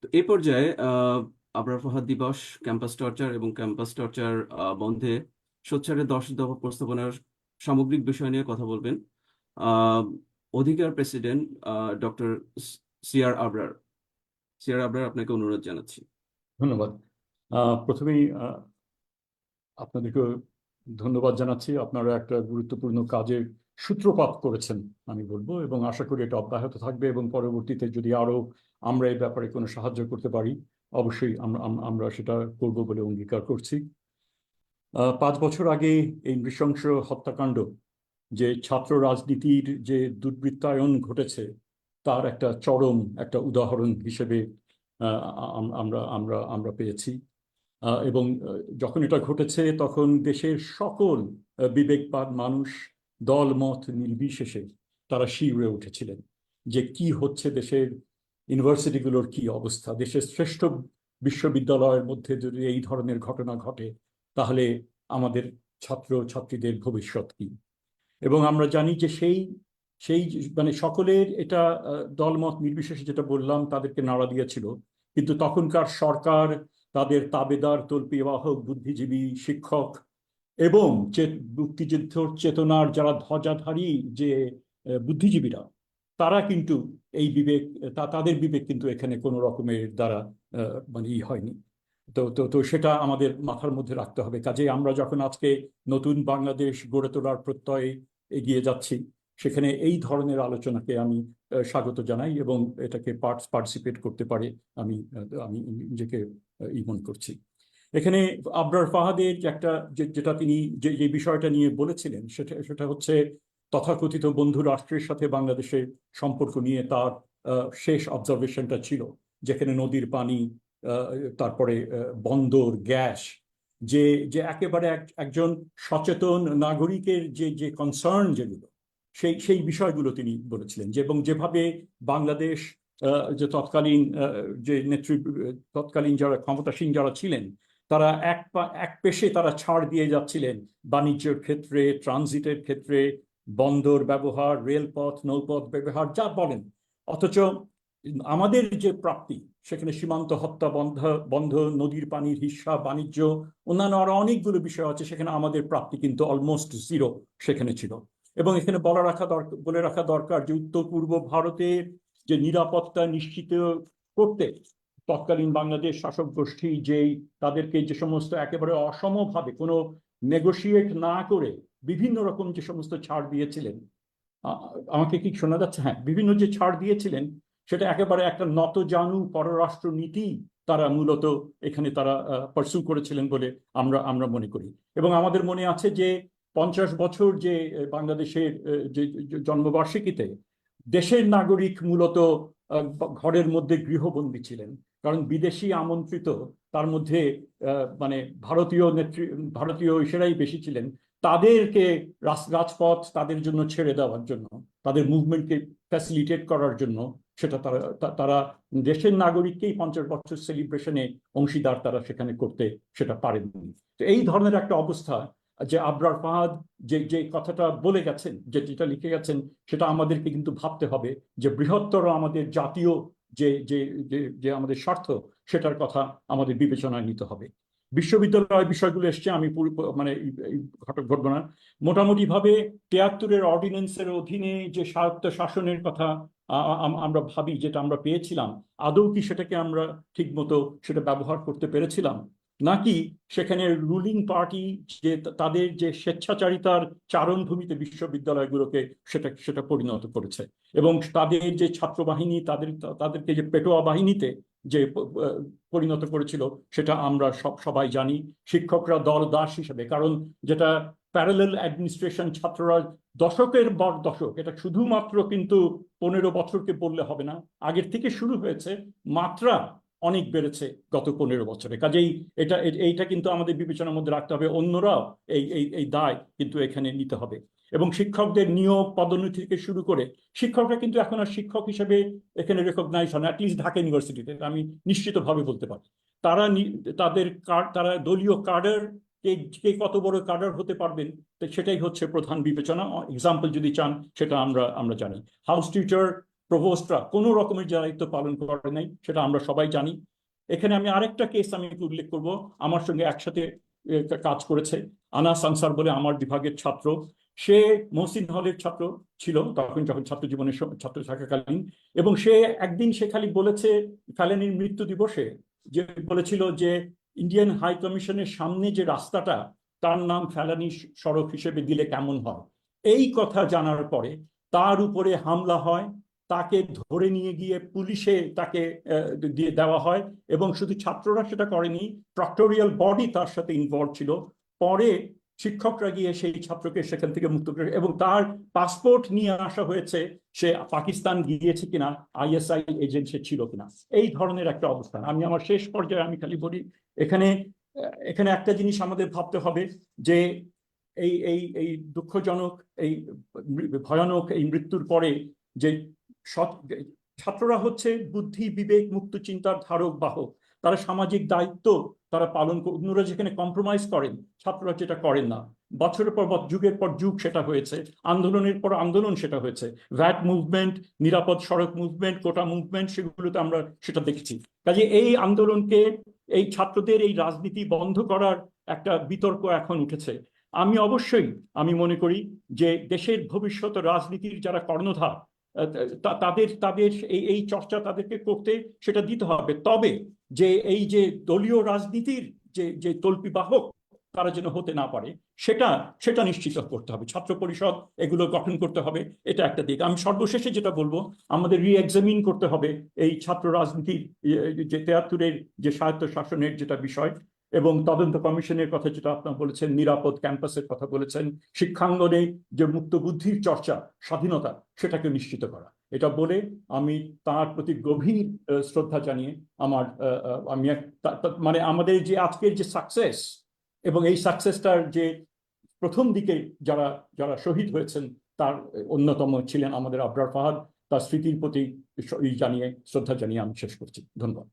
তো এই পর্যায়ে আবরার ফাহাদ দিবস, ক্যাম্পাস টর্চার এবং ক্যাম্পাস টর্চার বন্ধে সোচ্চারের 10 দফা প্রস্তাবনার সামগ্রিক বিষয় নিয়ে কথা বলবেন আহ, অধিকার president doctor CR Abrar. CR Abrar, আপনাকে অনুরোধ জানাচ্ছি। ধন্যবাদ। প্রথমেই আপনাদেরকে ধন্যবাদ জানাচ্ছি। আপনারা একটা গুরুত্বপূর্ণ কাজের সূত্রপাত করেছেন আমি বলবো, এবং আশা করি এটা অব্যাহত থাকবে, এবং পরবর্তীতে যদি আরো আমরা এই ব্যাপারে কোনো সাহায্য করতে পারি অবশ্যই আমরা সেটা করব বলে অঙ্গীকার করছি। 5 বছর আগে এই নৃশংস হত্যাকাণ্ড, যে ছাত্র রাজনীতির যে দুর্বৃত্তায়ন ঘটেছে, তার একটা চরম একটা উদাহরণ হিসেবে আমরা আমরা আমরা পেয়েছি। এবং যখন এটা ঘটেছে তখন দেশের সকল বিবেকবান মানুষ, দল মত নির্বিশেষে তারা শিউরে উঠেছিলেন যে কি হচ্ছে দেশের ইউনিভার্সিটিগুলোর কি অবস্থা। দেশের শ্রেষ্ঠ বিশ্ববিদ্যালয়ের মধ্যে যদি এই ধরনের ঘটনা ঘটে তাহলে আমাদের ছাত্র ছাত্রীদের ভবিষ্যৎ কি। এবং আমরা জানি যে সেই সেই মানে সকলের এটা দলমত নির্বিশেষে যেটা বললাম তাদেরকে নাড়া দিয়েছিল, কিন্তু তখনকার সরকার তাদের তাবেদার তল্পিবাহক বুদ্ধিজীবী শিক্ষক এবং মুক্তিযুদ্ধের চেতনার যারা ধ্বজাধারী যে বুদ্ধিজীবীরা, তারা কিন্তু এই বিবেক তাদের বিবেক কিন্তু এখানে কোনো রকমের দ্বারা মানে হয়নি। তো তো তো সেটা আমাদের মাথার মধ্যে রাখতে হবে। কাজেই আমরা যখন আজকে নতুন বাংলাদেশ গড়ে তোলার প্রত্যয়ে এগিয়ে যাচ্ছি, সেখানে এই ধরনের আলোচনাকে আমি স্বাগত জানাই, এবং এটাকে পার্টিসিপেট করতে পারে আমি আমি নিজেকে মনে করছি। এখানে আবরার ফাহাদের যে একটা যেটা তিনি যে বিষয়টা নিয়ে বলেছিলেন সেটা সেটা হচ্ছে তথাকথিত বন্ধু রাষ্ট্রের সাথে বাংলাদেশের সম্পর্ক নিয়ে তার শেষ অবজারভেশনটা ছিল, যেখানে নদীর পানি, তারপরে বন্দর, গ্যাস, যে যে একেবারে একজন সচেতন নাগরিকের যে যে কনসার্ন যেগুলো, সেই সেই বিষয়গুলো তিনি বলেছিলেন। যে এবং যেভাবে বাংলাদেশ যে তৎকালীন যে তৎকালীন যারা ক্ষমতাসীন যারা ছিলেন, তারা এক পেশে তারা ছাড় দিয়ে যাচ্ছিলেন বাণিজ্যের ক্ষেত্রে, ট্রানজিটের ক্ষেত্রে, বন্দর ব্যবহার, রেলপথ, নৌপথ ব্যবহার, যা বলেন। অথচ আমাদের যে প্রাপ্তি, সেখানে সীমান্ত হত্যা বন্ধ বন্ধ নদীর পানির হিস্যা, বাণিজ্য, অন্যান্য আরো অনেকগুলো বিষয় আছে, সেখানে আমাদের প্রাপ্তি কিন্তু অলমোস্ট জিরো সেখানে ছিল। এবং এখানে বলে রাখা দরকার যে উত্তর পূর্ব ভারতের যে নিরাপত্তা নিশ্চিত করতে তৎকালীন বাংলাদেশ শাসক গোষ্ঠী যেই তাদেরকে যে সমস্ত একেবারে অসমভাবে কোনো নেগোশিয়েট না করে বিভিন্ন রকম যে সমস্ত ছাড় দিয়েছিলেন, আমাকে কি শোনা যাচ্ছে? হ্যাঁ, বিভিন্ন যে ছাড় দিয়েছিলেন সেটা একেবারে একটা নতজানু পররাষ্ট্র নীতি তারা মূলত এখানে তারা পার্সু করেছিলেন বলে আমরা আমরা মনে করি। এবং আমাদের মনে আছে যে 50 বছর যে বাংলাদেশের যে জন্মবার্ষিকীতে দেশের নাগরিক মূলত ঘরের মধ্যে গৃহবন্দী ছিলেন, কারণ বিদেশি আমন্ত্রিত তার মধ্যে মানে ভারতীয় ইসেরাই বেশি ছিলেন। তাদেরকে রাজপথ তাদের জন্য ছেড়ে দেওয়ার জন্য, তাদের মুভমেন্টকে ফ্যাসিলিটেট করার জন্য, সেটা তারা তারা দেশের নাগরিককেই 50 বছর সেলিব্রেশনে অংশীদার তারা সেখানে করতে সেটা পারেননি। তো এই ধরনের একটা অবস্থা, যে আবরার ফাহাদ যে যে কথাটা বলে গেছেন, যেটা লিখে গেছেন, সেটা আমাদেরকে কিন্তু ভাবতে হবে যে বৃহত্তর আমাদের জাতীয় যে যে যে আমাদের স্বার্থ, সেটার কথা আমাদের বিবেচনায় নিতে হবে। বিশ্ববিদ্যালয় বিষয়গুলো এসছে, আমি মানে ঘটবো না। মোটামুটি ভাবে 73-এর অর্ডিন্যান্সের অধীনে যে স্বায়ত্ত শাসনের কথা আমরা ভাবি, যেটা আমরা পেয়েছিলাম, আদৌ কি সেটাকে আমরা ঠিক মতো সেটা ব্যবহার করতে পেরেছিলাম, নাকি সেখানে রুলিং পার্টি যে তাদের যে স্বেচ্ছাচারিতার চারণভূমিতে বিশ্ববিদ্যালয়গুলোকে সেটা সেটা পরিণত করেছে, এবং তাদের যে ছাত্র বাহিনী তাদেরকে যে পেটোয়া বাহিনীতে যে পরিণত করেছিল, সেটা আমরা সবাই জানি। শিক্ষকরা দল দাস হিসেবে, কারণ যেটা প্যারালেল অ্যাডমিনিস্ট্রেশন, ছাত্ররা দশকের পর দশক, এটা শুধুমাত্র কিন্তু 15 বছরকে বললে হবে না, আগের থেকে শুরু হয়েছে, মাত্রা অনেক বেড়েছে গত 15 বছরে। কাজেই এইটা কিন্তু আমাদের বিবেচনার মধ্যে রাখতে হবে। অন্যরাও এই এই এই দায় কিন্তু এখানে নিতে হবে। এবং শিক্ষকদের নিয়োগ পদোন্নতি থেকে শুরু করে, শিক্ষকরা কিন্তু এখন আর শিক্ষক হিসেবে এখানে রেকগনাইজ হন, অ্যাটলিস্ট ঢাকা ইউনিভার্সিটিতে আমি নিশ্চিতভাবে বলতে পারি। তারা তারা দলীয় কাডার, কে কে কত বড় কাডার হতে পারবেন, সেটাই হচ্ছে প্রধান বিবেচনা। এক্সাম্পল যদি চান, সেটা আমরা আমরা জানি। হাউস টিচার প্রভোস্টরা কোনো রকমের দায়িত্ব পালন করে নাই, সেটা আমরা সবাই জানি। এখানে আমি আরেকটা কেস আমি একটু উল্লেখ করব। আমার সঙ্গে একসাথে কাজ করেছে আনাস আনসার বলে আমার বিভাগের ছাত্র। সে মহসিন হলের ছাত্র ছিল তখন, যখন ছাত্র জীবনের ছাত্র থাকাকালীন। এবং সে একদিন সে খালি বলেছে ফেলানীর মৃত্যু দিবসে, যে বলেছিল যে ইন্ডিয়ান হাই কমিশনের সামনে যে রাস্তাটা, তার নাম ফেলানী সড়ক হিসেবে দিলে কেমন হয়। এই কথা জানার পরে তার উপরে হামলা হয়, তাকে ধরে নিয়ে গিয়ে পুলিশে তাকে দিয়ে দেওয়া হয়। এবং শুধু ছাত্ররা সেটা করেনি, প্রক্টোরিয়াল বডি তার সাথে ইনভলভ ছিল। পরে শিক্ষকরা গিয়ে সেই ছাত্রকে সেখান থেকে মুক্ত করে, এবং তার পাসপোর্ট নিয়ে আসা হয়েছে সে পাকিস্তান গিয়েছে কিনা, আইএসআই এজেন্ট সে ছিল কিনা। এই ধরনের একটা অবস্থান। আমি আমার শেষ পর্যায়ে আমি খালি বলি, এখানে এখানে একটা জিনিস আমাদের ভাবতে হবে যে এই এই এই দুঃখজনক, এই ভয়ানক এই মৃত্যুর পরে যে ছাত্ররা হচ্ছে বুদ্ধি বিবেক মুক্ত চিন্তার ধারক বাহক। তারা সামাজিক দায়িত্ব তারা পালন করে, অন্যরা যেখানে কম্প্রোমাইজ করেন ছাত্ররা যেটা করেন না। বছরের পর যুগের পর যুগ সেটা হয়েছে, আন্দোলনের পর আন্দোলন সেটা হয়েছে। ভ্যাট মুভমেন্ট, নিরাপদ সড়ক মুভমেন্ট, কোটা মুভমেন্ট, সেগুলোতে আমরা সেটা দেখেছি। কাজে এই আন্দোলনকে, এই ছাত্রদের এই রাজনীতি বন্ধ করার একটা বিতর্ক এখন উঠেছে। আমি মনে করি যে দেশের ভবিষ্যৎ রাজনীতির যারা কর্ণধার, তাদের তাদের এই চর্চা তাদেরকে করতে সেটা দিতে হবে। তবে যে এই যে দলীয় রাজনীতির যে যে তল্পিবাহক তারা যেন হতে না পারে, সেটা সেটা নিশ্চিত করতে হবে। ছাত্র পরিষদ এগুলো গঠন করতে হবে, এটা একটা দিক। আমি সর্বশেষে যেটা বলবো, আমাদের রিএক্সামিন করতে হবে এই ছাত্র রাজনীতির যে ৭৩-এর যে স্বায়ত্ত শাসনের যেটা বিষয়, এবং তদন্ত কমিশনের কথা যেটা আপনারা বলেছেন, নিরাপদ ক্যাম্পাসের কথা বলেছেন, শিক্ষাঙ্গনে যে মুক্ত বুদ্ধির চর্চা, স্বাধীনতা, সেটাকে নিশ্চিত করা। এটা বলে আমি তার প্রতি গভীর শ্রদ্ধা জানিয়ে আমার আমি মানে আমাদের যে আজকের যে সাকসেস, এবং এই সাকসেসটার যে প্রথম দিকে যারা যারা শহীদ হয়েছেন তার অন্যতম ছিলেন আমাদের আবরার ফাহাদ। তার স্মৃতির প্রতি জানিয়ে, শ্রদ্ধা জানিয়ে আমি শেষ করছি। ধন্যবাদ।